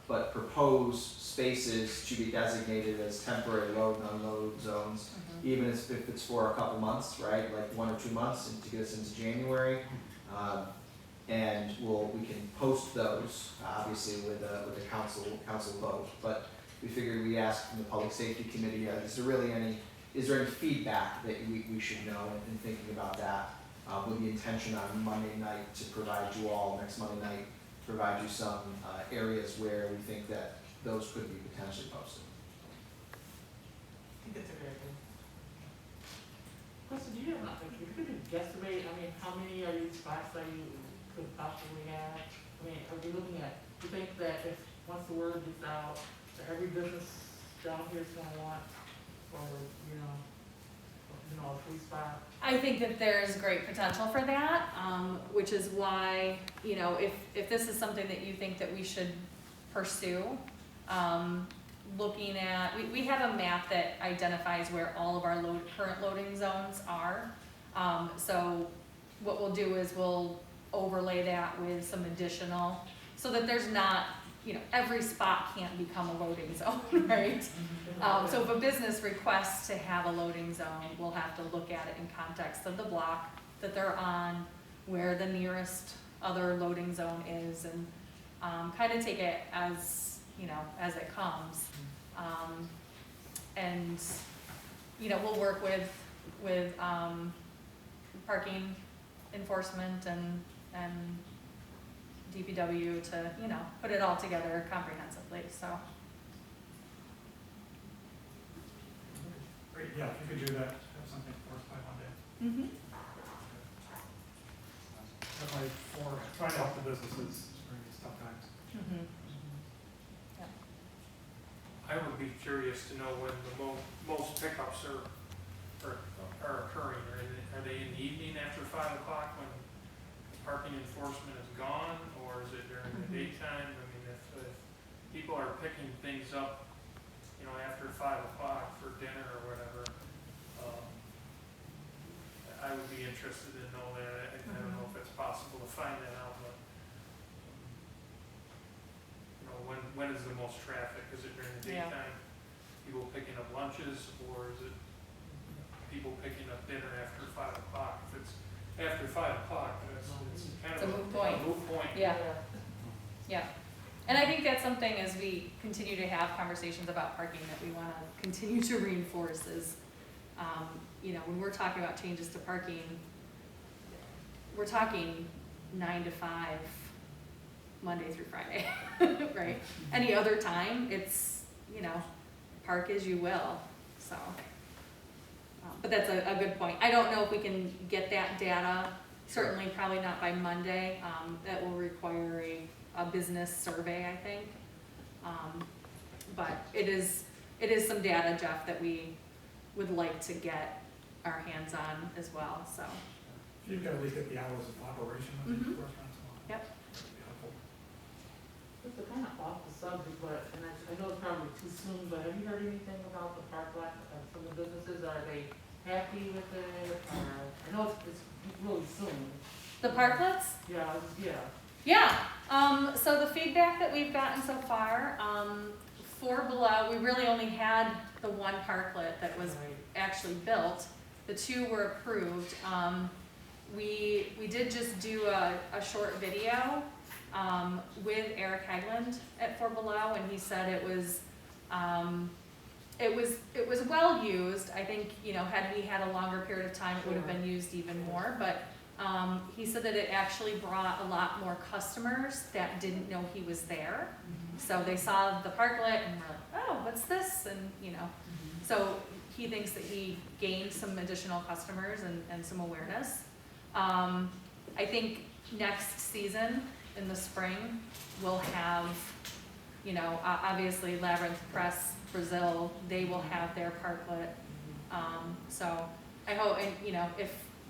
but propose spaces to be designated as temporary load and unload zones, even if it's for a couple months, right, like 1 or 2 months, and to get us into January. And we can post those, obviously with a council vote, but we figured we asked from the Public Safety Committee, is there any feedback that we should know in thinking about that? With the intention on Monday night to provide you all, next Monday night, provide you some areas where we think that those could be potentially posted. I think it's a good idea. Question, do you have, like, if you could guesstimate, I mean, how many of these spots that you could possibly have? I mean, are we looking at, you think that if, once the word gets out, that every business down here is gonna want, or, you know, a free spot? I think that there's great potential for that, which is why, you know, if this is something that you think that we should pursue, looking at, we have a map that identifies where all of our current loading zones are. So what we'll do is we'll overlay that with some additional, so that there's not, you know, every spot can't become a loading zone, right? So if a business requests to have a loading zone, we'll have to look at it in context of the block that they're on, where the nearest other loading zone is, and kind of take it as, you know, as it comes. And, you know, we'll work with parking enforcement and DPW to, you know, put it all together comprehensively, so. Great, yeah, if you could do that, have something for us by Monday. Definitely for trying to help the businesses during these tough times. I would be curious to know when the most pickups are occurring. Are they in the evening after 5 o'clock when parking enforcement is gone, or is it during the daytime? I mean, if people are picking things up, you know, after 5 o'clock for dinner or whatever, I would be interested to know that. I don't know if it's possible to find that out, but you know, when is the most traffic? Is it during the Yeah. daytime? People picking up lunches, or is it people picking up dinner after 5 o'clock? If it's after 5 o'clock, it's kind It's of a moot point. moot point. Yeah. Yeah, and I think that's something as we continue to have conversations about parking that we wanna continue to reinforce is, you know, when we're talking about changes to parking, we're talking 9 to 5, Monday through Friday, right? Any other time, it's, you know, park as you will, so. But that's a good point. I don't know if we can get that data, certainly probably not by Monday. That will require a business survey, I think. But it is some data, Jeff, that we would like to get our hands on as well, so. If you've got at least get the hours of operation of these restaurants. Yep. That'd be helpful. Just a kind of off the subject, but, and I know it's probably too soon, but have you heard anything about the park lot, from the businesses? Are they happy with it? I know it's really soon. The parklets? Yeah, yeah. Yeah, so the feedback that we've gotten so far, for below, we really only had the one parklet that was Right. actually built. The two were approved. We did just do a short video, with Eric Hegland at Four Below, and he said it was well used. I think, had we had a longer period of time, it would have been used even more, but he said that it actually brought a lot more customers that didn't know he was there. So they saw the parklet and were like, oh, what's this? And, so he thinks that he gained some additional customers and some awareness. I think next season, in the spring, we'll have, obviously Labyrinth Press Brazil, they will have their parklet. So I hope, and,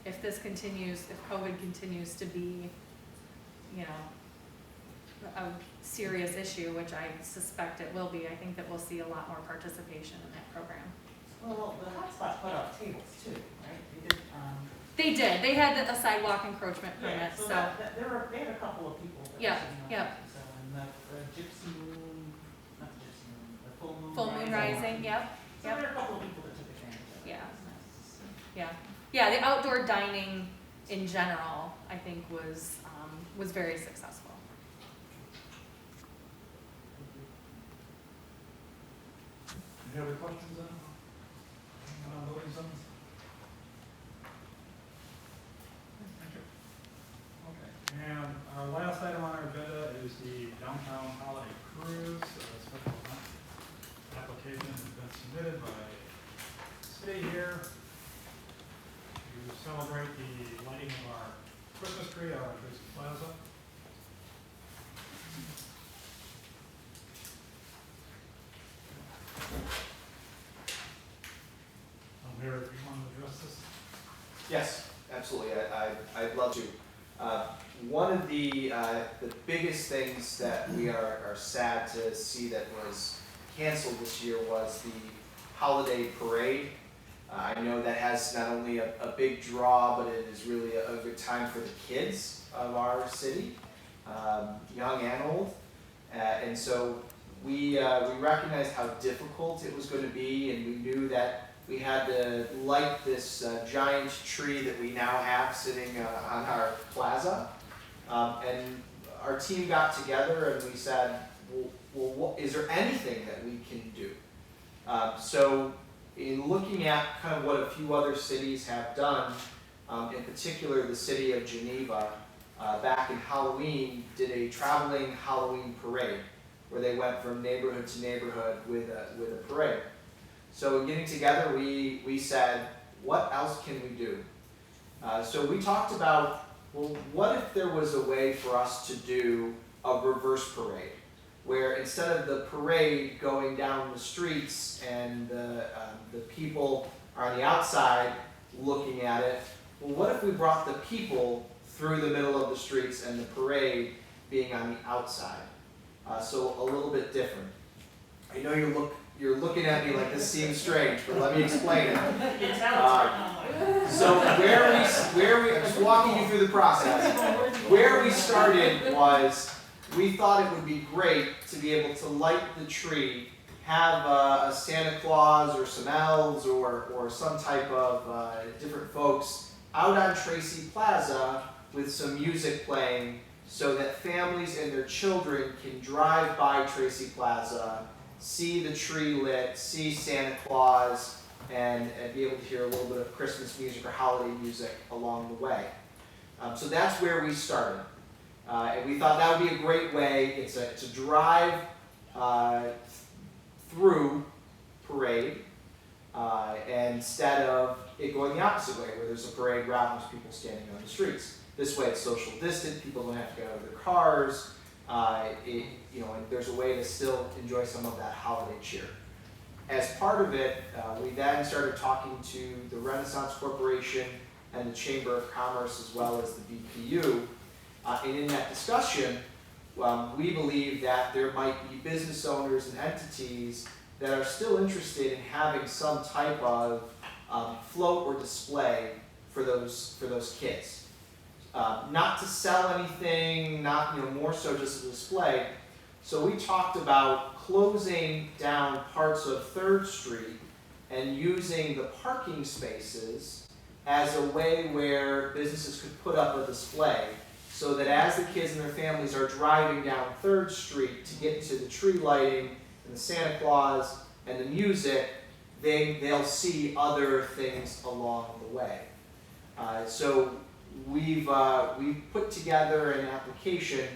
if this continues, if COVID continues to be, a serious issue, which I suspect it will be, I think that we'll see a lot more participation in that program. Well, the hotspot put up tables too, right? They did, They did, they had a sidewalk encroachment yeah, permit, so so, they had a couple of people that Yeah, were sitting on yeah. it, so, and the Gypsy Moon, not the Gypsy Moon, the Full Moon Rising, yep, So there are a couple of people that took advantage of it. Yeah. It was nice to see. yeah, the outdoor dining in general, I think was very successful. Any other questions on loading zones? Thank you. Okay, and our last item on our agenda is the downtown holiday cruise. Special event application has been submitted by the city here to celebrate the lighting of our Christmas tree out on Tracy Plaza. Mayor, if you want to address this? Yes, absolutely, I'd love to. One of the biggest things that we are sad to see that was canceled this year was the holiday parade. I know that has not only a big draw, but it is really a good time for the kids of our city, young and old. And so we recognized how difficult it was going to be, and we knew that we had to light this giant tree that we now have sitting on our plaza. And our team got together and we said, well, is there anything that we can do? So in looking at kind of what a few other cities have done, in particular the city of Geneva, back in Halloween, did a traveling Halloween parade where they went from neighborhood to neighborhood with a parade. So in getting together, we said, what else can we do? So we talked about, well, what if there was a way for us to do a reverse parade, where instead of the parade going down the streets and the people are on the outside looking at it, well, what if we brought the people through the middle of the streets and the parade being on the outside? So a little bit different. I know you're looking at me like this seems strange, but let me explain it. It sounds like, So where we, I'm just walking you through the process. Where we started was, we thought it would be great to be able to light the tree, have a Santa Claus or some elves or some type of different folks out on Tracy Plaza with some music playing so that families and their children can drive by Tracy Plaza, see the tree lit, see Santa Claus, and be able to hear a little bit of Christmas music or holiday music along the way. So that's where we started. And we thought that would be a great way. It's a drive through parade, and instead of it going the opposite way, where there's a parade route and there's people standing on the streets. This way it's social distant, people don't have to get out of their cars, and there's a way to still enjoy some of that holiday cheer. As part of it, we then started talking to the Renaissance Corporation and the Chamber of Commerce as well as the BPU. And in that discussion, we believe that there might be business owners and entities that are still interested in having some type of float or display for those kids. Not to sell anything, not, more so just a display. So we talked about closing down parts of 3rd Street and using the parking spaces as a way where businesses could put up a display, so that as the kids and their families are driving down 3rd Street to get to the tree lighting and the Santa Claus and the music, they'll see other things along the way. So we've put together an application.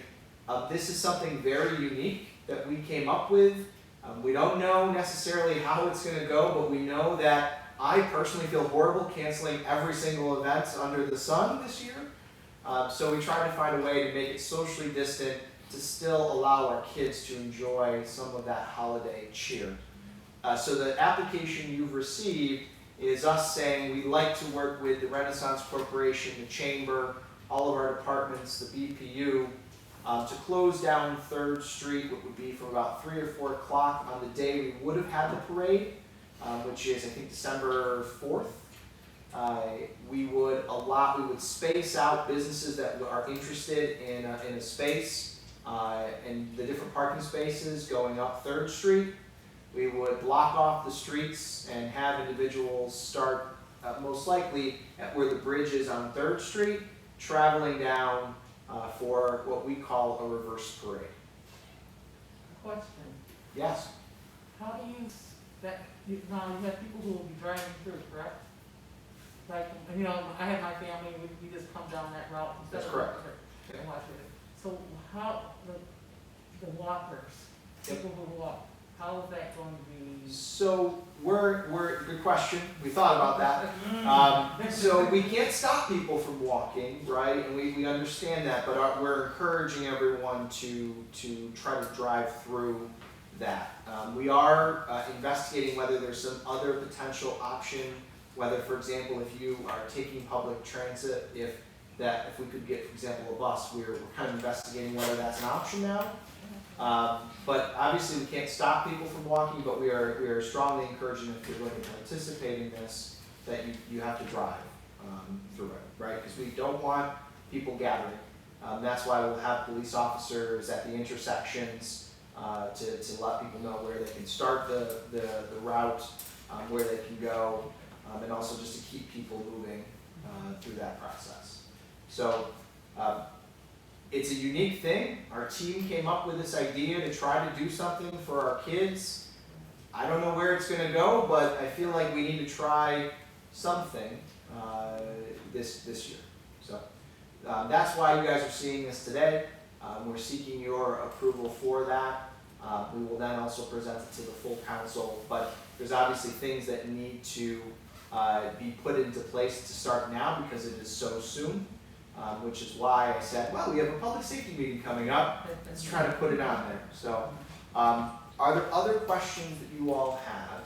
This is something very unique that we came up with. We don't know necessarily how it's going to go, but we know that I personally feel horrible canceling every single event under the sun this year. So we try to find a way to make it socially distant to still allow our kids to enjoy some of that holiday cheer. So the application you've received is us saying we'd like to work with the Renaissance Corporation, the Chamber, all of our departments, the BPU, to close down 3rd Street, what would be from about 3 or 4 o'clock on the day we would have had the parade, which is, I think, December 4th. We would space out businesses that are interested in a space, and the different parking spaces going up 3rd Street. We would block off the streets and have individuals start, most likely at where the bridge is on 3rd Street, traveling down for what we call a reverse parade. Question, Yes? how do you, now you have people who will be driving through, correct? Like, I have my family, we just come down that route. That's correct. And watch it. So how, the walkers, people who walk, how is that going to be? So good question. We thought about that. So we can't stop people from walking, right? And we understand that, but we're encouraging everyone to try to drive through that. We are investigating whether there's some other potential option, whether, for example, if you are taking public transit, if we could get, for example, a bus, we're kind of investigating whether that's an option now. But obviously we can't stop people from walking, but we are strongly encouraging if you're going to participate in this, that you have to drive through it, right? Because we don't want people gathering. That's why we'll have police officers at the intersections to let people know where they can start the route, where they can go, and also just to keep people moving through that process. So it's a unique thing. Our team came up with this idea to try to do something for our kids. I don't know where it's going to go, but I feel like we need to try something this year. So that's why you guys are seeing this today. We're seeking your approval for that. We will then also present it to the full council, but there's obviously things that need to be put into place to start now because it is so soon. Which is why I said, well, we have a public safety meeting coming up. Let's try to put it on there. So, are there other questions that you all have?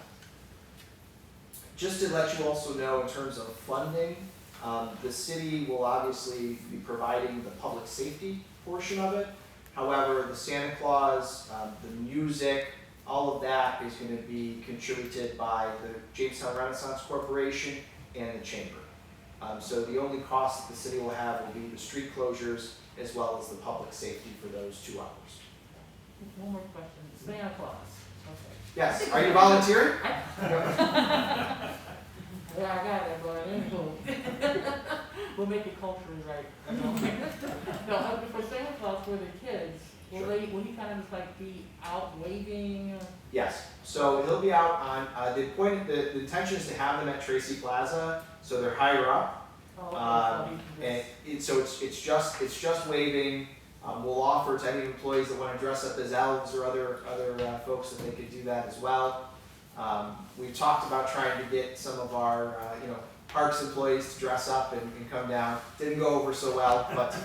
Just to let you also know in terms of funding, the city will obviously be providing the public safety portion of it. However, the Santa Claus, the music, all of that is going to be contributed by the Jamestown Renaissance Corporation and the Chamber. So the only cost that the city will have will be the street closures as well as the public safety for those 2 hours. One more question, Santa Claus, okay. Yes, are you volunteering? Yeah, I got it, but anyway, we'll make it culturally right. No, for Santa Claus, for the kids, will he kind of just like be out waving? Yes, so he'll be out on, the intention is to have them at Tracy Plaza, so they're higher up. So it's just waving. We'll offer to any employees that want to dress up as elves or other folks that they could do that as well. We've talked about trying to get some of our parks employees to dress up and come down. Didn't go over so well, but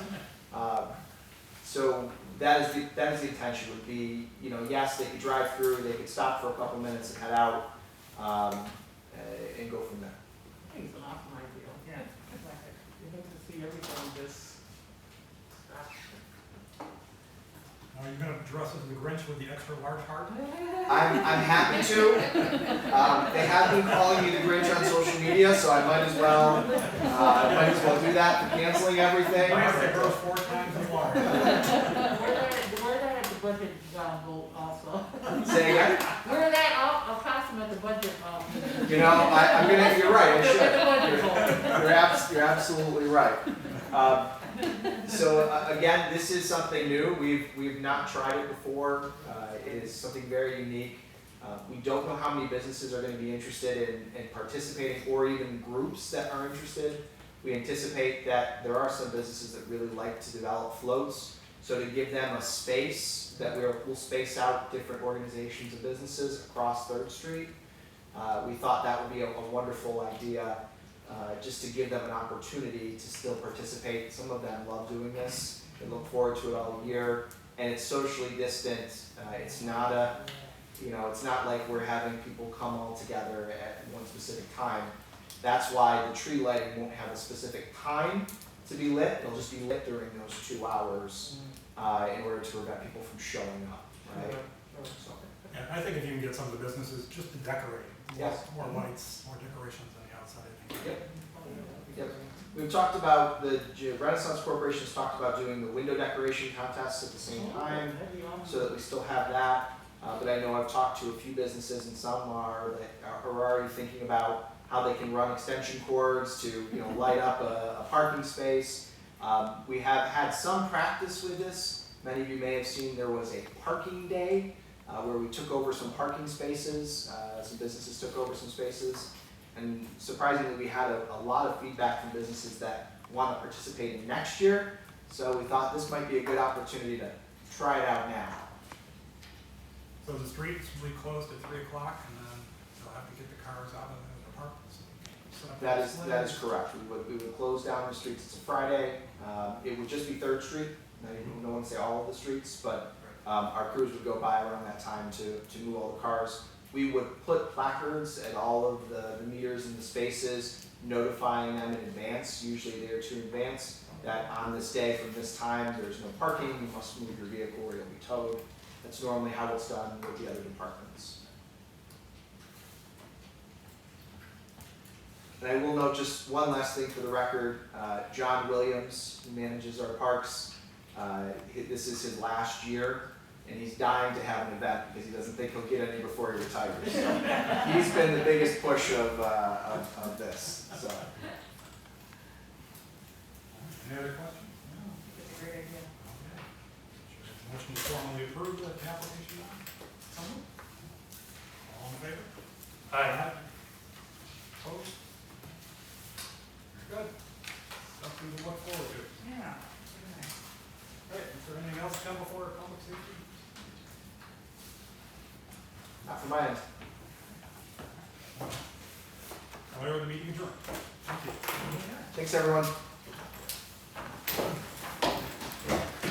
so that is the intention. Would be yes, they could drive through, they could stop for a couple minutes and head out, and go from there. I think it's an awesome idea. Yeah. You hate to see everything just stop. Are you gonna dress as the Grinch with the extra large heart? I'm happy to. They have been calling me the Grinch on social media, so I might as well do that for canceling everything. It grows 4 times as large. Where that at the budget, vote also? Say again? Where that all, a costume at the budget, You know, you're right, I should. At the budget vote. You're absolutely right. So again, this is something new. We've not tried it before. It is something very unique. We don't know how many businesses are going to be interested in participating, or even groups that are interested. We anticipate that there are some businesses that really like to develop floats. So to give them a space that we'll space out different organizations and businesses across 3rd Street. We thought that would be a wonderful idea. Just to give them an opportunity to still participate. Some of them love doing this. They look forward to it all year, and it's socially distant. It's not it's not like we're having people come all together at one specific time. That's why the tree lighting won't have a specific time to be lit. It'll just be lit during those 2 hours in order to prevent people from showing up, right? So, And I think if you can get some of the businesses just to decorate, Yes. more lights, more decorations on the outside, I think. Yep. We've talked about, the Renaissance Corporation has talked about doing the window decoration contests at the same time, so that we still have that. But I know I've talked to a few businesses, and some are already thinking about how they can run extension cords to light up a parking space. We have had some practice with this. Many of you may have seen there was a parking day where we took over some parking spaces. Some businesses took over some spaces. And surprisingly, we had a lot of feedback from businesses that want to participate in next year. So we thought this might be a good opportunity to try it out now. So the streets will be closed at 3 o'clock, and then they'll have to get the cars out of the apartments. That is correct. We would close down the streets. It's a Friday. It would just be 3rd Street. I don't want to say all of the streets, but our crews would go by around that time to move all the cars. We would put placards at all of the meters and the spaces, notifying them in advance, usually a day or 2 in advance, that on this day from this time there's no parking, you must move your vehicle or you'll be towed. That's normally how it's done with the other departments. And I will note just one last thing for the record. John Williams, who manages our parks, this is his last year, and he's dying to have an event because he doesn't think he'll get any before he retires. So he's been the biggest push of this. So. Any other questions? No. It's a great idea. Okay. Motion to formally approve the application now? So moved. All in favor? Aye. Opposed? Very good. Something to look forward to. Yeah. All right, is there anything else to come before public safety? Not from my end. Declare the meeting adjourned. Thank you. Thanks, everyone.